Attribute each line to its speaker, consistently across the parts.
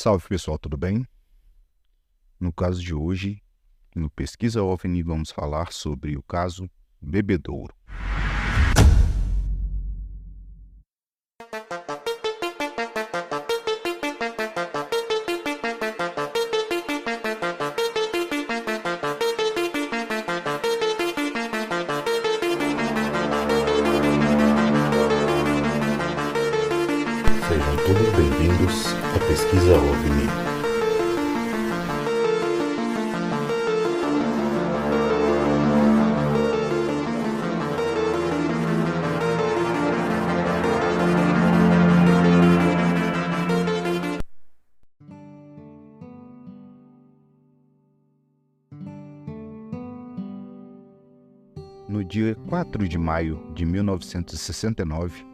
Speaker 1: Salve pessoal, tudo bem? No caso de hoje, no Pesquisa OVNI, vamos falar sobre o caso Bebedouro.
Speaker 2: Sejam todos bem-vindos à Pesquisa OVNI.
Speaker 1: No dia 4 de maio de 1969,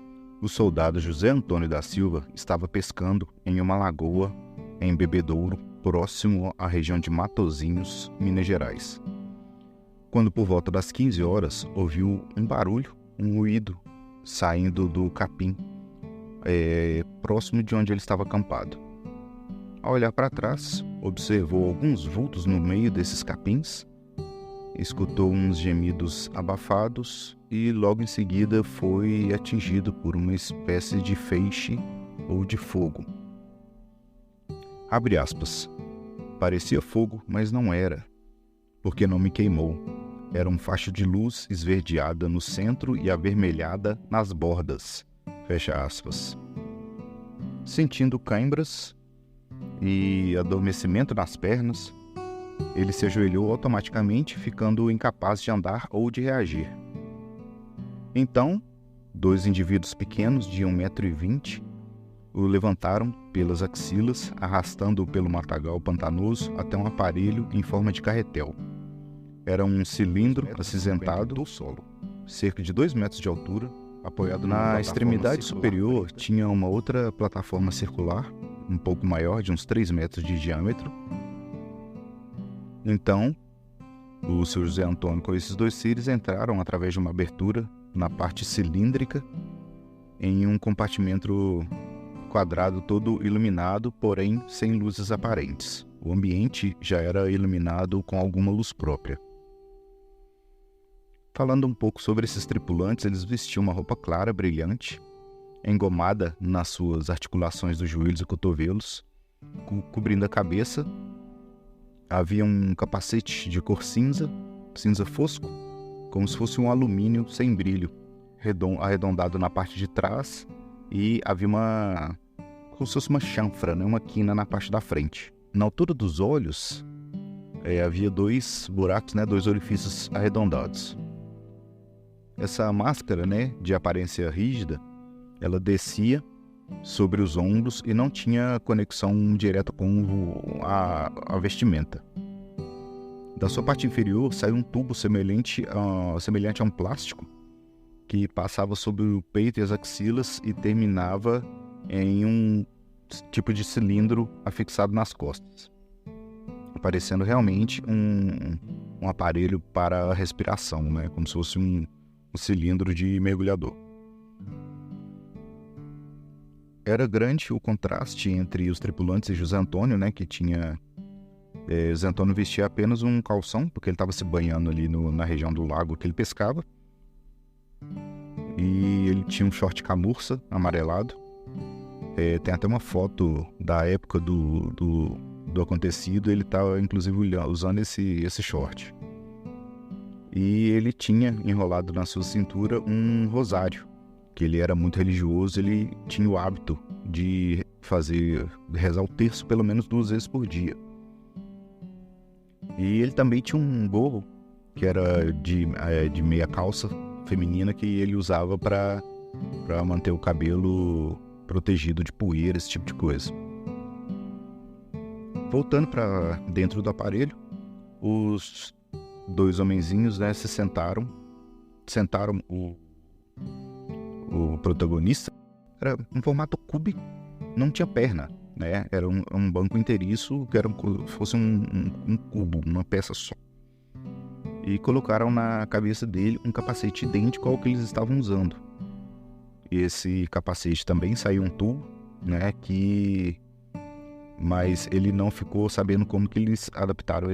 Speaker 1: o soldado José Antônio da Silva estava pescando em uma lagoa em Bebedouro, próximo à região de Matozinhos, Minas Gerais. Quando por volta das 15 horas, ouviu um barulho, um ruído saindo do capim, próximo de onde ele estava acampado. Ao olhar para trás, observou alguns vultos no meio desses capins, escutou uns gemidos abafados e logo em seguida foi atingido por uma espécie de feixe ou de fogo. Abre aspas. Parecia fogo, mas não era, porque não me queimou. Era um facho de luz esverdeada no centro e avermelhada nas bordas. Fecha aspas. Sentindo cãibras e adormecimento nas pernas, ele se ajoelhou automaticamente, ficando incapaz de andar ou de reagir. Então, dois indivíduos pequenos de 1,20 m o levantaram pelas axilas, arrastando-o pelo matagal pantanoso até um aparelho em forma de carretel. Era um cilindro acinzentado do solo, cerca de 2 metros de altura, apoiado na extremidade superior tinha uma outra plataforma circular, um pouco maior, de uns 3 metros de diâmetro. Então, o Sr. José Antônio com esses dois seres entraram através de uma abertura na parte cilíndrica em um compartimento quadrado todo iluminado, porém sem luzes aparentes. O ambiente já era iluminado com alguma luz própria. Falando um pouco sobre esses tripulantes, eles vestiam uma roupa clara, brilhante, engomada nas suas articulações dos joelhos e cotovelos, cobrindo a cabeça. Havia um capacete de cor cinza fosco, como se fosse um alumínio sem brilho, arredondado na parte de trás, e havia como se fosse uma chanfra, uma quina na parte da frente. Na altura dos olhos, havia 2 buracos, 2 orifícios arredondados. Essa máscara, de aparência rígida, ela descia sobre os ombros e não tinha conexão direta com a vestimenta. Da sua parte inferior saiu um tubo semelhante a um plástico que passava sobre o peito e as axilas e terminava em um tipo de cilindro afixado nas costas, parecendo realmente um aparelho para a respiração, como se fosse um cilindro de mergulhador. Era grande o contraste entre os tripulantes e José Antônio, que tinha... José Antônio vestia apenas um calção, porque ele estava se banhando ali na região do lago que ele pescava. E ele tinha um short camurça amarelado. Tem até uma foto da época do acontecido, ele estava inclusive usando esse short. E ele tinha enrolado na sua cintura um rosário, que ele era muito religioso, ele tinha o hábito de rezar o terço pelo menos 2 vezes por dia. E ele também tinha um gorro, que era de meia calça feminina, que ele usava para manter o cabelo protegido de poeira, esse tipo de coisa. Voltando para dentro do aparelho, os 2 homenzinhos se sentaram o protagonista. Era um formato cúbico, não tinha perna, era um banco inteiriço, que era fosse um cubo, uma peça só. E colocaram na cabeça dele um capacete idêntico ao que eles estavam usando. E esse capacete também saiu um tubo, que mas ele não ficou sabendo como que eles adaptaram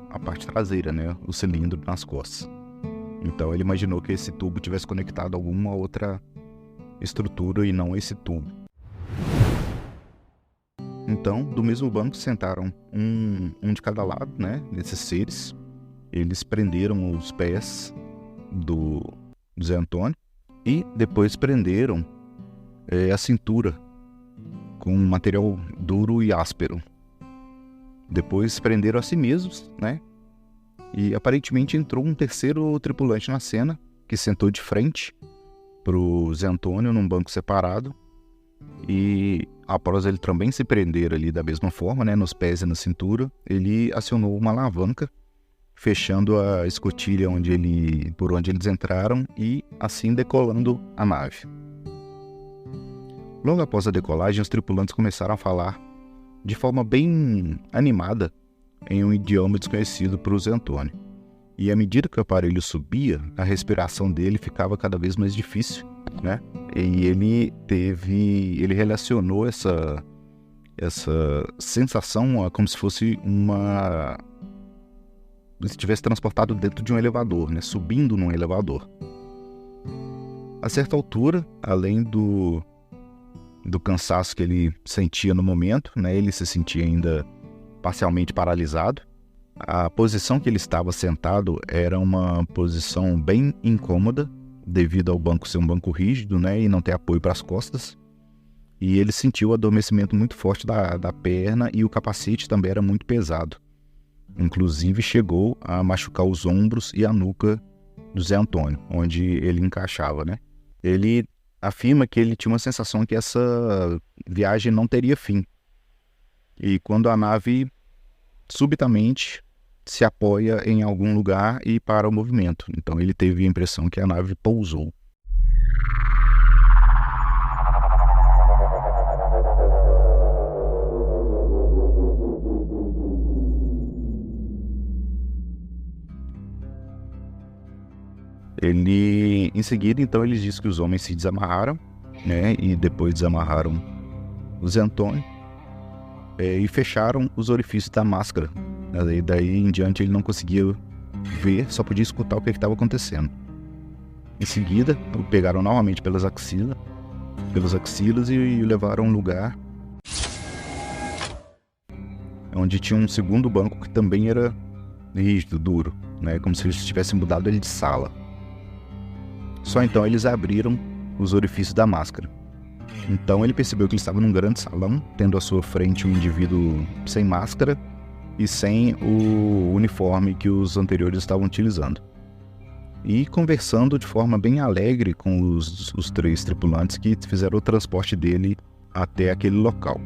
Speaker 1: a parte traseira, né? O cilindro nas costas. Então ele imaginou que esse tubo tivesse conectado a alguma outra estrutura e não esse tubo. Então, do mesmo banco sentaram um de cada lado, né? Desses seres. Eles prenderam os pés do Zé Antônio e depois prenderam a cintura com um material duro e áspero. Depois prenderam a si mesmos, né? E aparentemente entrou um terceiro tripulante na cena, que sentou de frente pro Zé Antônio num banco separado. E após ele também se prender ali da mesma forma, né, nos pés e na cintura, ele acionou uma alavanca, fechando a escotilha por onde eles entraram e assim decolando a nave. Logo após a decolagem, os tripulantes começaram a falar de forma bem animada em um idioma desconhecido para o Zé Antônio. E à medida que o aparelho subia, a respiração dele ficava cada vez mais difícil, né? E ele relacionou essa sensação como se fosse se estivesse transportado dentro de um elevador, né? Subindo num elevador. A certa altura, além do cansaço que ele sentia no momento, né? Ele se sentia ainda parcialmente paralisado. A posição que ele estava sentado era uma posição bem incômoda, devido ao banco ser um banco rígido, né, e não ter apoio para as costas. E ele sentiu o adormecimento muito forte da perna e o capacete também era muito pesado. Inclusive chegou a machucar os ombros e a nuca do Zé Antônio, onde ele encaixava, né? Ele afirma que ele tinha uma sensação que essa viagem não teria fim. E quando a nave subitamente se apoia em algum lugar e para o movimento. Então ele teve a impressão que a nave pousou. Em seguida, então, ele diz que os homens se desamarraram, né, e depois desamarraram o Zé Antônio e fecharam os orifícios da máscara. E daí em diante ele não conseguia ver, só podia escutar o que estava acontecendo. Em seguida, o pegaram novamente pelas axilas e o levaram a um lugar onde tinha um segundo banco que também era rígido, duro, né, como se eles tivessem mudado ele de sala. Só então eles abriram os orifícios da máscara. Então ele percebeu que ele estava num grande salão, tendo à sua frente um indivíduo sem máscara e sem o uniforme que os anteriores estavam utilizando. E conversando de forma bem alegre com os três tripulantes que fizeram o transporte dele até aquele local.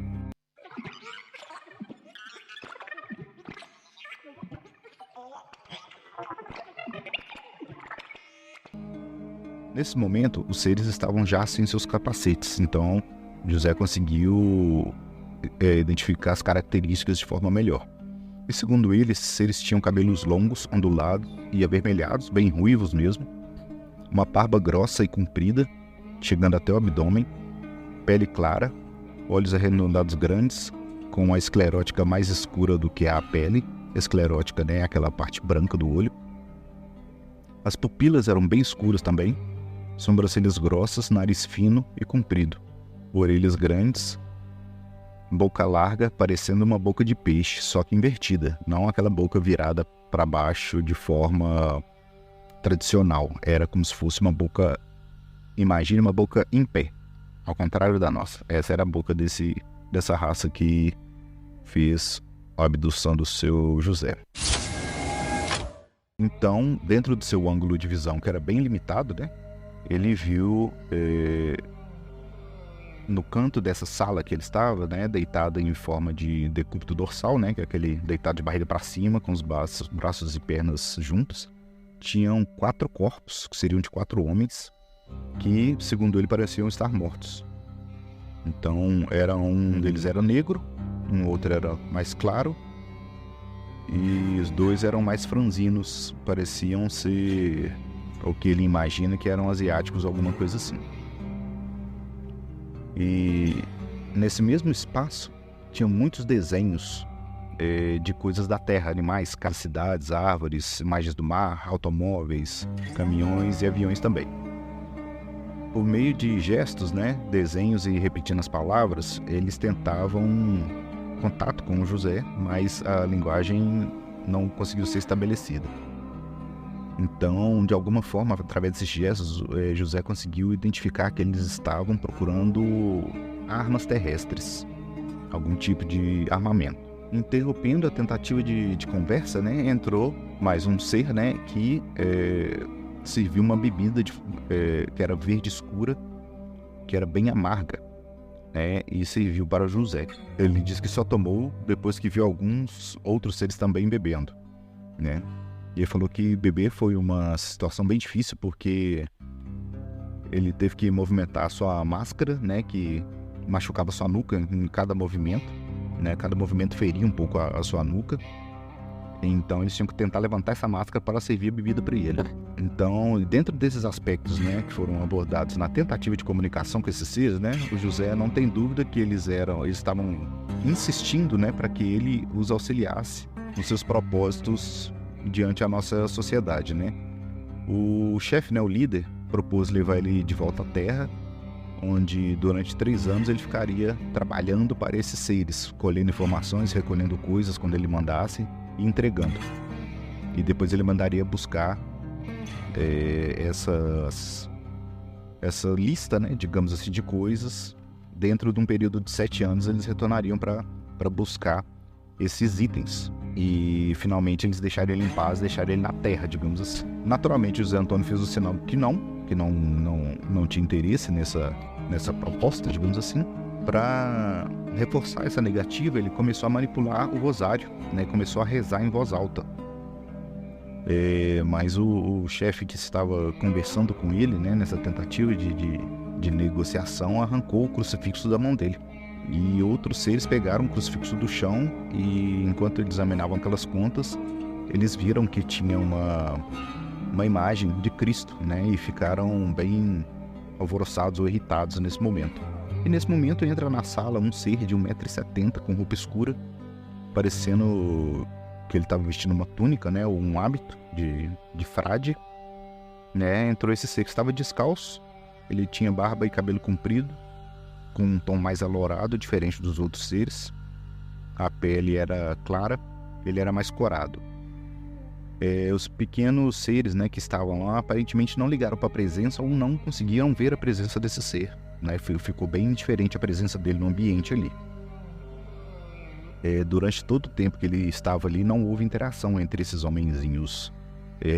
Speaker 1: Nesse momento, os seres estavam já sem seus capacetes, então José conseguiu identificar as características de forma melhor. E segundo ele, esses seres tinham cabelos longos, ondulados e avermelhados, bem ruivos mesmo, uma barba grossa e comprida, chegando até o abdômen, pele clara, olhos arredondados grandes, com a esclerótica mais escura do que a pele. Esclerótica, né, aquela parte branca do olho. As pupilas eram bem escuras também, sobrancelhas grossas, nariz fino e comprido, orelhas grandes, boca larga, parecendo uma boca de peixe, só que invertida, não aquela boca virada para baixo de forma tradicional. Era como se fosse uma boca, imagine uma boca em pé, ao contrário da nossa. Essa era a boca dessa raça que fez a abdução do seu José. Então, dentro do seu ângulo de visão, que era bem limitado, né, ele viu no canto dessa sala que ele estava, né, deitado em forma de decúbito dorsal, né, que é aquele deitado de barriga para cima, com os braços e pernas juntos, tinham 4 corpos, que seriam de 4 homens, que, segundo ele, pareciam estar mortos. Então, um deles era negro, um outro era mais claro, e os 2 eram mais franzinos, pareciam ser o que ele imagina que eram asiáticos, alguma coisa assim. E nesse mesmo espaço tinha muitos desenhos de coisas da terra, animais, cidades, árvores, imagens do mar, automóveis, caminhões e aviões também. Por meio de gestos, né, desenhos e repetindo as palavras, eles tentavam contato com o José, mas a linguagem não conseguiu ser estabelecida. Então, de alguma forma, através desses gestos, José conseguiu identificar que eles estavam procurando armas terrestres, algum tipo de armamento. Interrompendo a tentativa de conversa, né, entrou mais um ser, né, que serviu uma bebida que era verde escura, que era bem amarga, né, e serviu para José. Ele disse que só tomou depois que viu alguns outros seres também bebendo, né? E ele falou que beber foi uma situação bem difícil, porque ele teve que movimentar a sua máscara, né, que machucava sua nuca em cada movimento, né? Cada movimento feria um pouco a sua nuca. Então eles tinham que tentar levantar essa máscara para servir a bebida para ele. Então, dentro desses aspectos, né, que foram abordados na tentativa de comunicação com esses seres, né, o José não tem dúvida que eles estavam insistindo, né, para que ele os auxiliasse nos seus propósitos diante da nossa sociedade, né. O chefe, né, o líder, propôs levar ele de volta à Terra, onde durante 3 anos ele ficaria trabalhando para esses seres, colhendo informações, recolhendo coisas quando ele mandasse e entregando. E depois ele mandaria buscar essa lista, né, digamos assim, de coisas. Dentro de um período de 7 anos eles retornariam para buscar esses itens. E finalmente eles deixariam ele em paz, deixariam ele na terra, digamos assim. Naturalmente José Antônio fez o sinal que não tinha interesse nessa proposta, digamos assim. Para reforçar essa negativa, ele começou a manipular o rosário, né? Começou a rezar em voz alta. Mas o chefe que estava conversando com ele, né, nessa tentativa de negociação, arrancou o crucifixo da mão dele. E outros seres pegaram o crucifixo do chão e, enquanto eles examinavam aquelas contas, eles viram que tinha uma imagem de Cristo, né? E ficaram bem alvoroçados ou irritados nesse momento. E nesse momento entra na sala um ser de 1,70 m com roupa escura, parecendo que ele estava vestindo uma túnica, né? Ou um hábito de frade, né? Entrou esse ser que estava descalço. Ele tinha barba e cabelo comprido, com um tom mais alourado, diferente dos outros seres. A pele era clara, ele era mais corado. Os pequenos seres, né, que estavam lá aparentemente não ligaram para a presença ou não conseguiam ver a presença desse ser, né? Ficou bem diferente a presença dele no ambiente ali. Durante todo o tempo que ele estava ali, não houve interação entre esses homenzinhos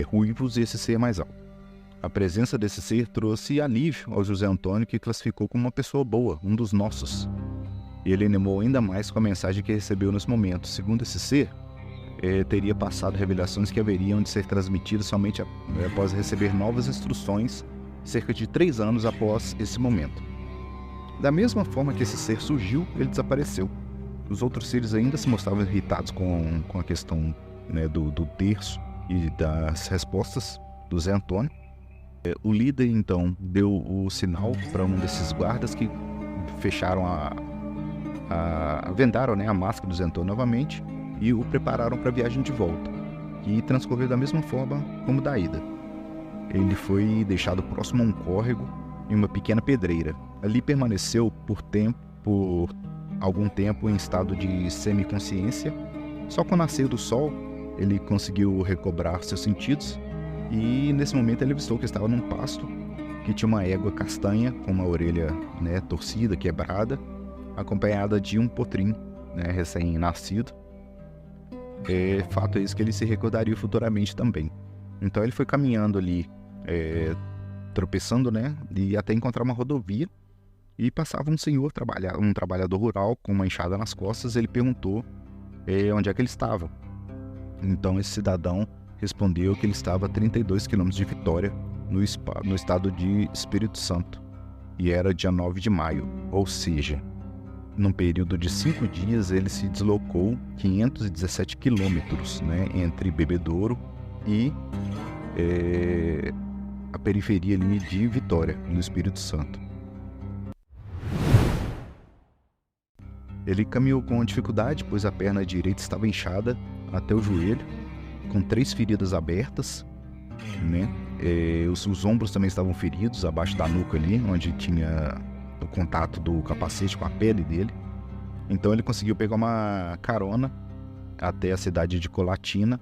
Speaker 1: ruivos e esse ser mais alto. A presença desse ser trouxe alívio ao José Antônio, que classificou como uma pessoa boa, um dos nossos. E ele animou ainda mais com a mensagem que recebeu nesse momento. Segundo esse ser, teria passado revelações que haveriam de ser transmitidas somente após receber novas instruções, cerca de 3 anos após esse momento. Da mesma forma que esse ser surgiu, ele desapareceu. Os outros seres ainda se mostravam irritados com a questão, né, do terço e das respostas do Zé Antônio. O líder, então, deu o sinal para um desses guardas que fecharam vendaram, né, a máscara do Zé Antônio novamente e o prepararam para a viagem de volta, que transcorreu da mesma forma como da ida. Ele foi deixado próximo a um córrego e uma pequena pedreira. Ali permaneceu por algum tempo em estado de semiconsciência. Só com o nascer do sol ele conseguiu recobrar seus sentidos e nesse momento ele avistou que estava num pasto que tinha uma égua castanha com uma orelha, né, torcida, quebrada, acompanhada de um potrinho, né, recém-nascido. Fato é esse que ele se recordaria futuramente também. Então ele foi caminhando ali, tropeçando, né, e até encontrar uma rodovia, e passava um senhor, um trabalhador rural com uma enxada nas costas. Ele perguntou onde é que ele estava. Então esse cidadão respondeu que ele estava a 32 quilômetros de Vitória, no estado de Espírito Santo, e era dia 9 de maio, ou seja, num período de 5 dias ele se deslocou 517 quilômetros, né, entre Bebedouro e a periferia ali de Vitória, no Espírito Santo. Ele caminhou com dificuldade, pois a perna direita estava inchada até o joelho, com 3 feridas abertas, né? Os ombros também estavam feridos, abaixo da nuca ali, onde tinha o contato do capacete com a pele dele. Então ele conseguiu pegar uma carona até a cidade de Colatina,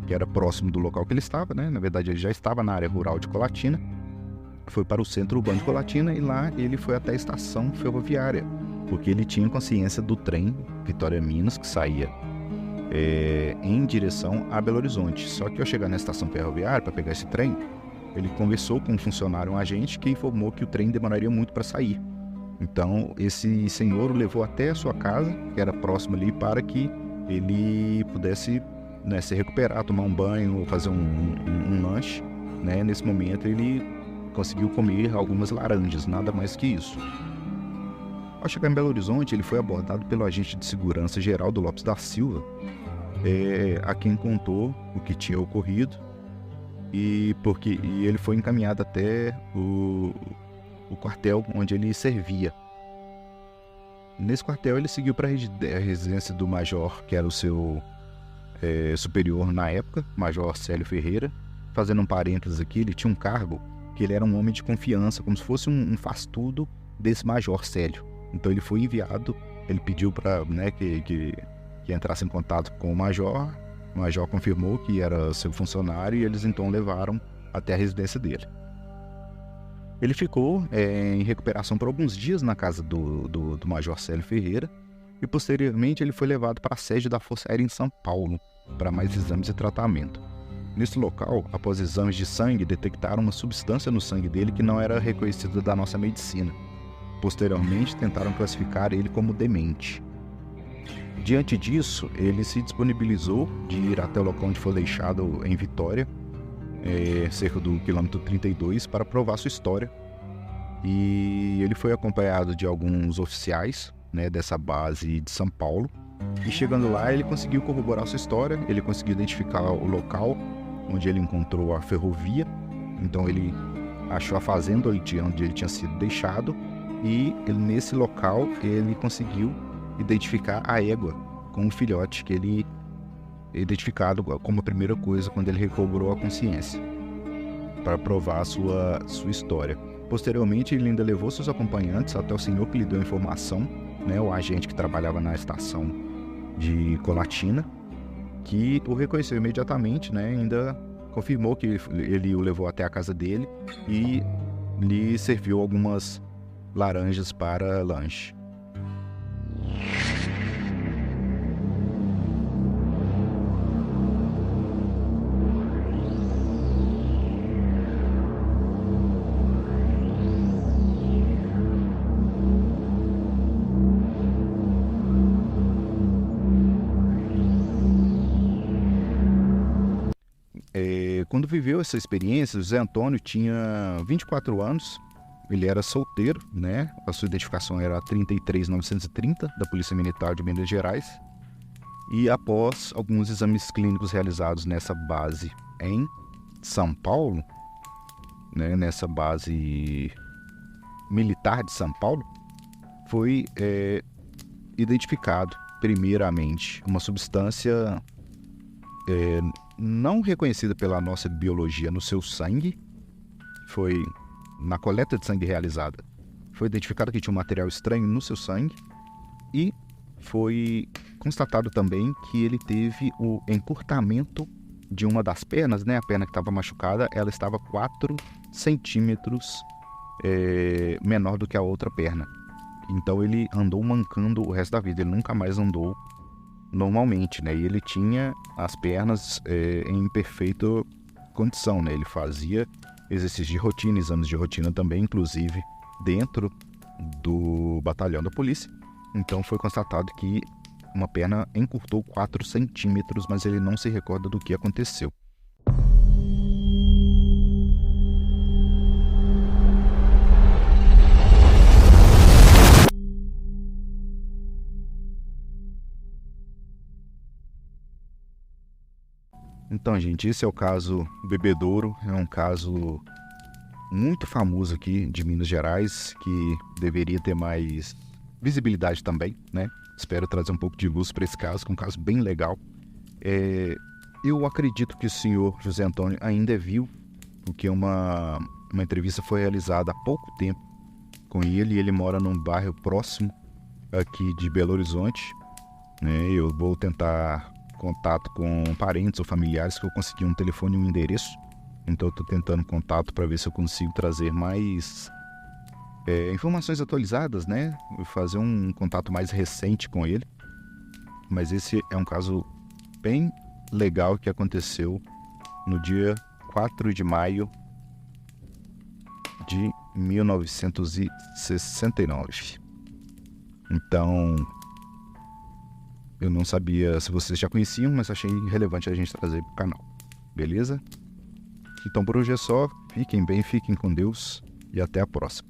Speaker 1: que era próximo do local que ele estava, né? Na verdade, ele já estava na área rural de Colatina. Foi para o centro urbano de Colatina e lá ele foi até a estação ferroviária, porque ele tinha consciência do trem Vitória Minas, que saía em direção a Belo Horizonte. Só que ao chegar na estação ferroviária para pegar esse trem, ele conversou com um funcionário, um agente, que informou que o trem demoraria muito para sair. Então esse senhor o levou até a sua casa, que era próximo ali, para que ele pudesse, né, se recuperar, tomar um banho, fazer um lanche, né? Nesse momento ele conseguiu comer algumas laranjas, nada mais que isso. Ao chegar em Belo Horizonte, ele foi abordado pelo agente de segurança Geraldo Lopes da Silva, a quem contou o que tinha ocorrido, e ele foi encaminhado até o quartel onde ele servia. Nesse quartel ele seguiu para a residência do major, que era o seu superior na época, Major Célio Ferreira. Fazendo um parênteses aqui, ele tinha um cargo que ele era um homem de confiança, como se fosse um faz-tudo desse Major Célio. Então ele foi enviado, ele pediu para, né, que entrasse em contato com o major confirmou que era seu funcionário e eles então levaram até a residência dele. Ele ficou em recuperação por alguns dias na casa do Major Célio Ferreira e posteriormente ele foi levado para a sede da Força Aérea em São Paulo para mais exames e tratamento. Nesse local, após exames de sangue, detectaram uma substância no sangue dele que não era reconhecida da nossa medicina. Posteriormente, tentaram classificar ele como demente. Diante disso, ele se disponibilizou de ir até o local onde foi deixado em Vitória, cerca do quilômetro 32, para provar sua história. E ele foi acompanhado de alguns oficiais, né, dessa base de São Paulo. E chegando lá, ele conseguiu corroborar sua história, ele conseguiu identificar o local onde ele encontrou a ferrovia. Então ele achou a fazenda onde ele tinha sido deixado. E nesse local ele conseguiu identificar a égua com o filhote, que ele identificado como a primeira coisa quando ele recobrou a consciência, para provar a sua história. Posteriormente ele ainda levou seus acompanhantes até o senhor que lhe deu a informação, né, o agente que trabalhava na estação de Colatina, que o reconheceu imediatamente, né, ainda confirmou que ele o levou até a casa dele e lhe serviu algumas laranjas para lanche. Quando viveu essa experiência, o Zé Antônio tinha 24 anos, ele era solteiro, né? A sua identificação era 33930 da Polícia Militar de Minas Gerais. E após alguns exames clínicos realizados nessa base em São Paulo, né, nessa base militar de São Paulo, foi identificado primeiramente uma substância não reconhecida pela nossa biologia no seu sangue. Foi na coleta de sangue realizada, foi identificado que tinha um material estranho no seu sangue e foi constatado também que ele teve o encurtamento de uma das pernas, né? A perna que estava machucada, ela estava 4 centímetros menor do que a outra perna. Então ele andou mancando o resto da vida, ele nunca mais andou normalmente, né? E ele tinha as pernas em perfeita condição, né? Ele fazia exercícios de rotina, exames de rotina também, inclusive dentro do batalhão da polícia. Então foi constatado que uma perna encurtou 4 centímetros, mas ele não se recorda do que aconteceu. Então, gente, esse é o caso Bebedouro, é um caso muito famoso aqui de Minas Gerais, que deveria ter mais visibilidade também, né? Espero trazer um pouco de luz para esse caso, que é um caso bem legal. Eu acredito que o senhor José Antônio ainda é vivo, porque uma entrevista foi realizada há pouco tempo com ele, e ele mora num bairro próximo aqui de Belo Horizonte, né? Eu vou tentar contato com parentes ou familiares, que eu consegui um telefone e um endereço, então eu estou tentando contato para ver se eu consigo trazer mais informações atualizadas, né? Fazer um contato mais recente com ele. Mas esse é um caso bem legal que aconteceu no dia 4 de maio de 1969. Então, eu não sabia se vocês já conheciam, mas achei relevante a gente trazer para o canal. Beleza? Então por hoje é só. Fiquem bem, fiquem com Deus e até a próxima.